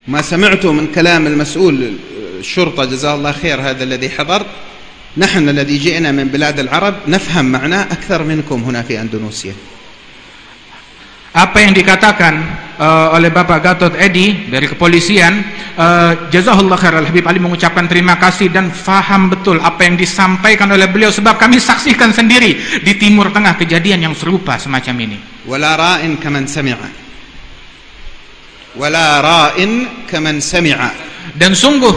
ما سمعت من كلام المسؤول الشرطة جزاه الله خير هذا الذي حضر، نحن الذي جئنا من بلاد العرب نفهم معناه أكثر منكم هنا في أندونيسيا. Apa yang dikatakan oleh Bapak Gatot Edi dari kepolisian, Jazahullah khair, Al-Habib Ali mengucapkan terima kasih dan faham betul apa yang disampaikan oleh beliau, sebab kami saksikan sendiri di Timur Tengah kejadian yang serupa semacam ini. ولا راء كمن سمع ولا راء كمن سمع. Dan sungguh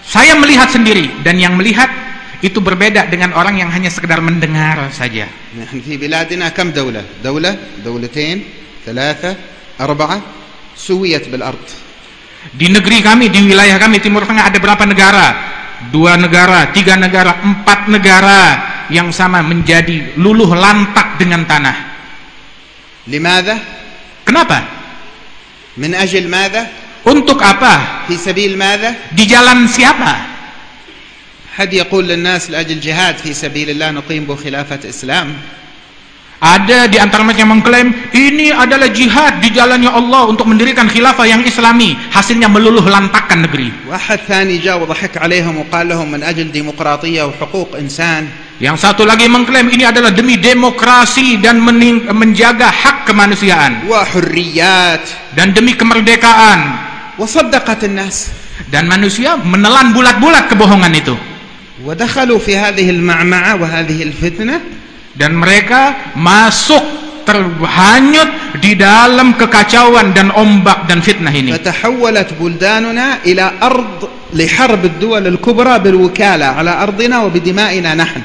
saya melihat sendiri, dan yang melihat itu berbeda dengan orang yang hanya sekedar mendengar saja. نحن في بلادنا كم دولة؟ دولتين ثلاثة أربعة سويت بالأرض. Di negeri kami, di wilayah kami Timur Tengah ada berapa negara? 2 negara, 3 negara, 4 negara yang sama menjadi luluh lantak dengan tanah. لماذا؟ Kenapa? من أجل ماذا؟ Untuk apa? في سبيل ماذا؟ Di jalan siapa? حد يقول للناس لأجل جهاد في سبيل الله نقيم بخلافة إسلام. Ada di antara mereka yang mengklaim ini adalah jihad di jalannya Allah untuk mendirikan khilafah yang islami, hasilnya meluluh lantakkan negeri. واحد ثاني جاء وضحك عليهم وقال لهم من أجل ديمقراطية وحقوق إنسان. Yang satu lagi mengklaim ini adalah demi demokrasi dan menjaga hak kemanusiaan وحريات dan demi kemerdekaan. وصدقت الناس. Dan manusia menelan bulat-bulat kebohongan itu. ودخلوا في هذه المعمعة وهذه الفتنة. Dan mereka masuk terhanyut di dalam kekacauan dan ombak dan fitnah ini. فتحولت بلداننا إلى أرض لحرب الدول الكبرى بالوكالة على أرضنا وبدمائنا نحن.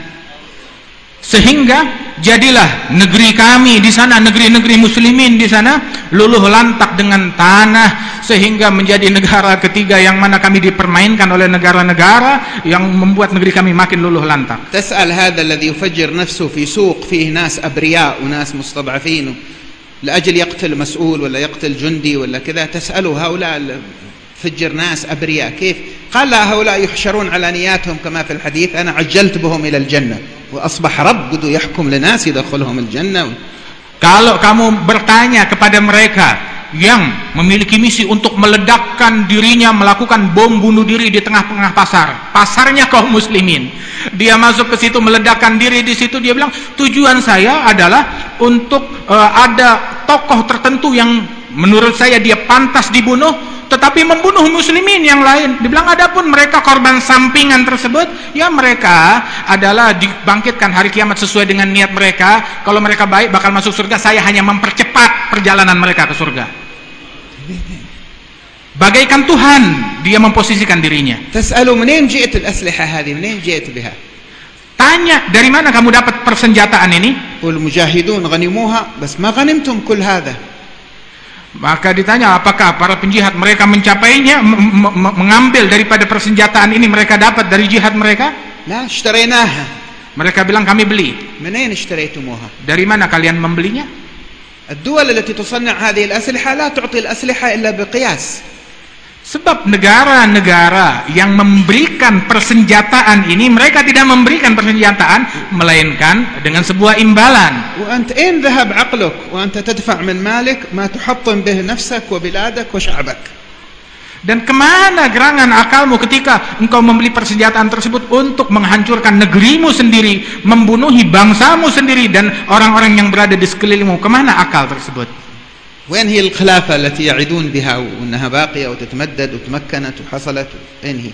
Sehingga jadilah negeri kami di sana, negeri-negeri muslimin di sana luluh lantak dengan tanah, sehingga menjadi negara ketiga yang mana kami dipermainkan oleh negara-negara yang membuat negeri kami makin luluh lantak. تسأل هذا الذي يفجر نفسه في سوق فيه ناس أبرياء وناس مستضعفين لأجل يقتل مسؤول ولا يقتل جندي ولا كذا، تسأله هؤلاء فجر ناس أبرياء كيف؟ قال لا، هؤلاء يحشرون على نياتهم كما في الحديث، أنا عجلت بهم إلى الجنة وأصبح رب قد يحكم لناس يدخلهم الجنة. Kalau kamu bertanya kepada mereka yang memiliki misi untuk meledakkan dirinya, melakukan bom bunuh diri di tengah-tengah pasarnya kaum muslimin, dia masuk ke situ meledakkan diri di situ, dia bilang tujuan saya adalah untuk ada tokoh tertentu yang menurut saya dia pantas dibunuh, tetapi membunuh muslimin yang lain. Dibilang adapun mereka korban sampingan tersebut, ya mereka adalah dibangkitkan hari kiamat sesuai dengan niat mereka. Kalau mereka baik bakal masuk surga, saya hanya mempercepat perjalanan mereka ke surga. Bagaikan Tuhan dia memposisikan dirinya. تسألوا منين جئت الأسلحة هذه؟ منين جئت بها؟ Tanya, dari mana kamu dapat persenjataan ini? والمجاهدون غنموها بس ما غنمتم كل هذا. Maka ditanya, apakah para penjihad mereka mencapainya, mengambil daripada persenjataan ini mereka dapat dari jihad mereka? لا اشتريناها. Mereka bilang kami beli. منين اشتريتموها؟ Dari mana kalian membelinya? الدول التي تصنع هذه الأسلحة لا تعطي الأسلحة إلا بقياس. Sebab negara-negara yang memberikan persenjataan ini, mereka tidak memberikan persenjataan melainkan dengan sebuah imbalan. وأنت أين ذهب عقلك وأنت تدفع من مالك ما تحطم به نفسك وبلادك وشعبك. Dan kemana gerangan akalmu ketika engkau membeli persenjataan tersebut untuk menghancurkan negerimu sendiri, membunuhi bangsamu sendiri dan orang-orang yang berada di sekelilingmu? Kemana akal tersebut? وين هي الخلافة التي يعدون بها وأنها باقية وتتمدد وتمكنت وحصلت؟ أين هي؟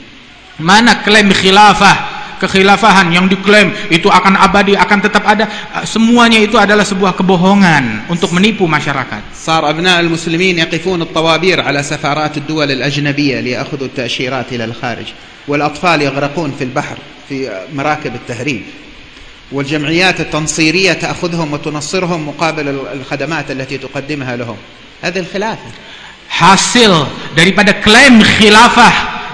Mana klaim khilafah, kekhilafahan yang diklaim itu akan abadi, akan tetap ada? Semuanya itu adalah sebuah kebohongan untuk menipu masyarakat. صار أبناء المسلمين يقفون الطوابير على سفارات الدول الأجنبية ليأخذوا التأشيرات إلى الخارج، والأطفال يغرقون في البحر في مراكب التهريب، والجمعيات التنصيرية تأخذهم وتنصرهم مقابل الخدمات التي تقدمها لهم. هذه الخلافة. Hasil daripada klaim khilafah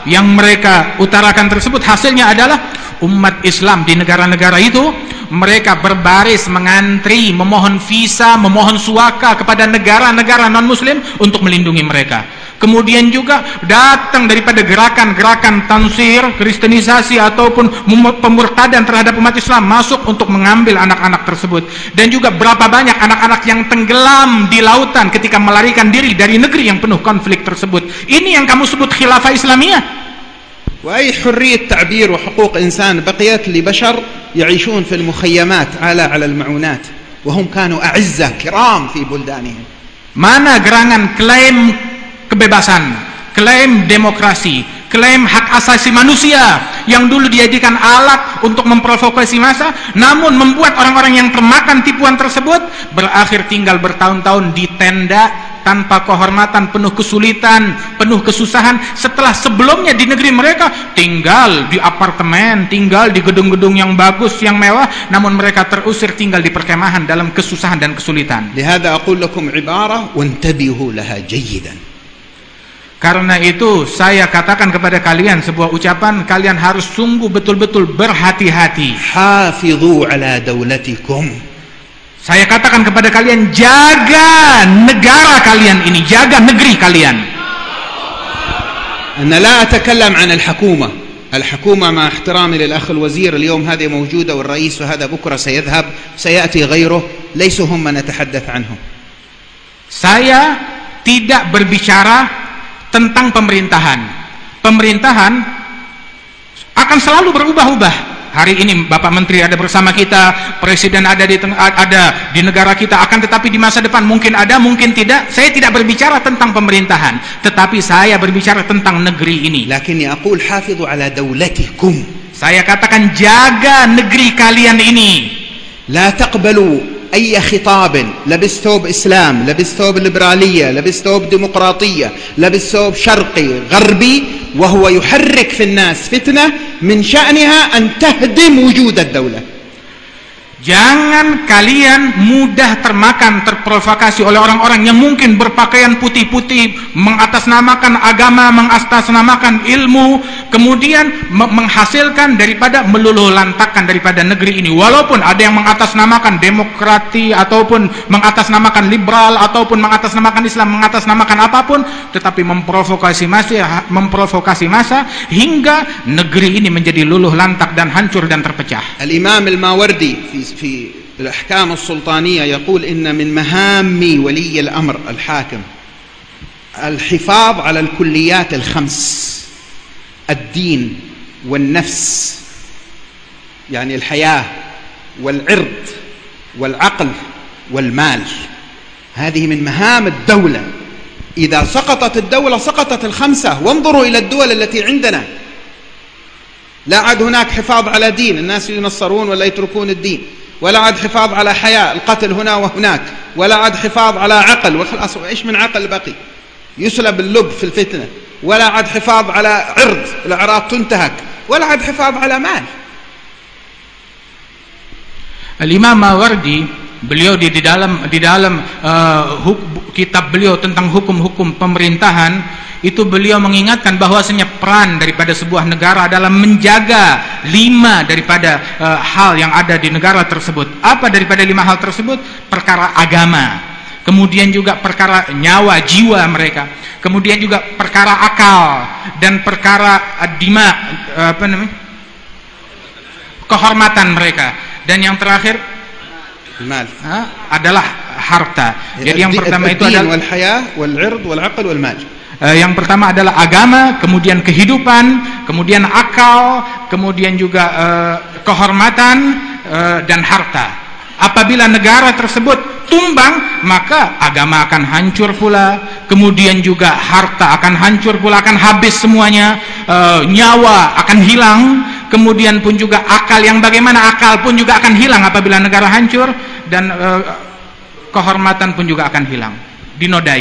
yang mereka utarakan tersebut, hasilnya adalah umat Islam di negara-negara itu mereka berbaris mengantri, memohon visa, memohon suaka kepada negara-negara non-muslim untuk melindungi mereka. Kemudian juga datang daripada gerakan-gerakan tansir, kristenisasi ataupun pemurtadan terhadap umat Islam masuk untuk mengambil anak-anak tersebut. Dan juga berapa banyak anak-anak yang tenggelam di lautan ketika melarikan diri dari negeri yang penuh konflik tersebut. Ini yang kamu sebut khilafah Islamiyah. وأي حرية تعبير وحقوق إنسان بقيت لبشر يعيشون في المخيمات على المعونات وهم كانوا أعزة كرام في بلدانهم. Mana gerangan klaim kebebasan, klaim demokrasi, klaim hak asasi manusia yang dulu dijadikan alat untuk memprovokasi massa, namun membuat orang-orang yang termakan tipuan tersebut berakhir tinggal bertahun-tahun di tenda tanpa kehormatan, penuh kesulitan, penuh kesusahan, setelah sebelumnya di negeri mereka tinggal di apartemen, tinggal di gedung-gedung yang bagus, yang mewah, namun mereka terusir tinggal di perkemahan dalam kesusahan dan kesulitan. لهذا أقول لكم عبارة وانتبهوا لها جيدا. Karena itu saya katakan kepada kalian sebuah ucapan, kalian harus sungguh betul-betul berhati-hati. حافظوا على دولتكم. Saya katakan kepada kalian, jaga negara kalian ini, jaga negeri kalian. أنا لا أتكلم عن الحكومة مع احترامي للأخ الوزير، اليوم هذه موجودة والرئيس وهذا بكرة سيذهب سيأتي غيره، ليسوا هم من نتحدث عنهم. Saya tidak berbicara tentang pemerintahan. Pemerintahan akan selalu berubah-ubah. Hari ini Bapak Menteri ada bersama kita, Presiden ada di negara kita, akan tetapi di masa depan mungkin ada, mungkin tidak. Saya tidak berbicara tentang pemerintahan, tetapi saya berbicara tentang negeri ini. لكني أقول حافظوا على دولتكم. Saya katakan jaga negeri kalian ini. لا تقبلوا أي خطاب لبس ثوب إسلام، لبس ثوب ليبرالية، لبس ثوب ديمقراطية، لبس ثوب شرقي غربي وهو يحرك في الناس فتنة من شأنها أن تهدم وجود الدولة. Jangan kalian mudah terprovokasi oleh orang-orang yang mungkin berpakaian putih-putih, mengatasnamakan agama, mengatasnamakan ilmu, kemudian menghasilkan daripada meluluh lantakkan daripada negeri ini. Walaupun ada yang mengatasnamakan demokrati ataupun mengatasnamakan liberal ataupun mengatasnamakan Islam, mengatasnamakan apapun, tetapi memprovokasi massa hingga negeri ini menjadi luluh lantak dan hancur dan terpecah. Al-Imam Al-Mawardi في الأحكام السلطانية يقول إن من مهام ولي الأمر الحاكم الحفاظ على الكليات الخمس: الدين والنفس، يعني الحياة والعرض والعقل والمال. هذه من مهام الدولة. إذا سقطت الدولة سقطت الخمسة. وانظروا إلى الدول التي عندنا، لا عاد هناك حفاظ على دين، الناس ينصرون ولا يتركون الدين، ولا عاد حفاظ على حياة، القتل هنا وهناك، ولا عاد حفاظ على عقل، وخلاص ايش من عقل بقي؟ يسلب اللب في الفتنة. ولا عاد حفاظ على عرض، الأعراض تنتهك، ولا عاد حفاظ على مال. Al-Imam Mawardi, beliau di dalam kitab beliau tentang hukum-hukum pemerintahan itu beliau mengingatkan bahwasanya peran daripada sebuah negara adalah menjaga 5 daripada hal yang ada di negara tersebut. Apa daripada 5 hal tersebut? Perkara agama, kemudian juga perkara nyawa jiwa mereka, kemudian juga perkara akal dan perkara kehormatan mereka, dan yang terakhir adalah harta. Jadi yang pertama itu adalah yang pertama adalah agama, kemudian kehidupan, kemudian akal, kemudian juga kehormatan dan harta. Apabila negara tersebut tumbang, maka agama akan hancur pula, kemudian juga harta akan hancur pula, akan habis semuanya, nyawa akan hilang, kemudian pun juga akal, yang bagaimana akal pun juga akan hilang apabila negara hancur, dan kehormatan pun juga akan hilang, dinodai.